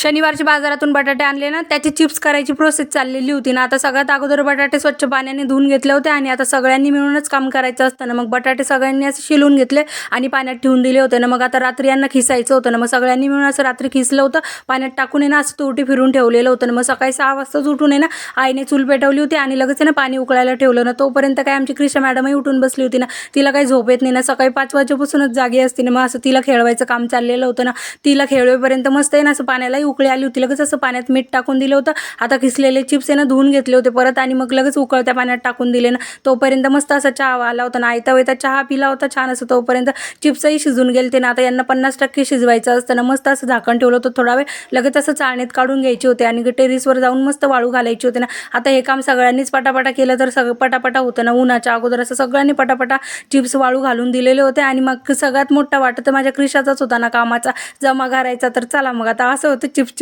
शनिवारची बाजारातून बटाटे आणले ना, त्याची चिप्स करायची प्रोसेस चाललेली होती ना. आता सगळ्यात अगोदर बटाटे स्वच्छ पाण्याने धुवून घेतले होते आणि आता सगळ्यांनी मिळूनच काम करायचं असतं ना. मग बटाटे सगळ्यांनी असं शिलून घेतले आणि पाण्यात ठेवून दिले होते ना. मग आता रात्री यांना खिसायचं होतं ना. मग सगळ्यांनी मिळून असं रात्री खिसलं होतं, पाण्यात टाकून आहे ना असं तुरटी फिरून ठेवलेलं होतं ना. मग सकाळी 6 वाजताच उठून आहे ना आईने चूल पेटवली होती आणि लगेच आहे ना पाणी उकळायला ठेवलं ना. तोपर्यंत काय आमची क्रिशा मॅडमही उठून बसली होती ना. तिला काही झोप येत नाही ना, सकाळी 5 वाजेपासूनच जागी असते ना. मग असं तिला खेळवायचं काम चाललेलं होतं ना. तिला खेळवेपर्यंत मस्त आहे ना असं पाण्यालाही उकळी आली होती. लगेच असं पाण्यात मीठ टाकून दिलं होतं. आता किसलेले चिप्स आहे ना धुवून घेतले होते परत आणि मग लगेच उकळत्या पाण्यात टाकून दिले ना. तोपर्यंत मस्त असा चहा आला होता ना. आयता चहा पिला होता छान असं. तोपर्यंत चिप्सही शिजून गेलते ना. आता यांना 50% शिजवायचं असतं ना. मस्त असं झाकण ठेवलं होतं थोडा वेळ. लगेच असं चाळणीत काढून घ्यायचे होते आणि टेरेसवर जाऊन मस्त वाळू घालायचे होते ना. आता हे काम सगळ्यांनीच पटापटा केलं तर सगळं पटापटा होतं ना. उन्हाच्या अगोदर असं सगळ्यांनी पटापटा चिप्स वाळू घालून दिलेले होते आणि मग सगळ्यात मोठा वाटा तर माझ्या क्रिशाचाच होता ना कामाचा, जमा करायचा. तर चला मग आता असं होतं चिप्स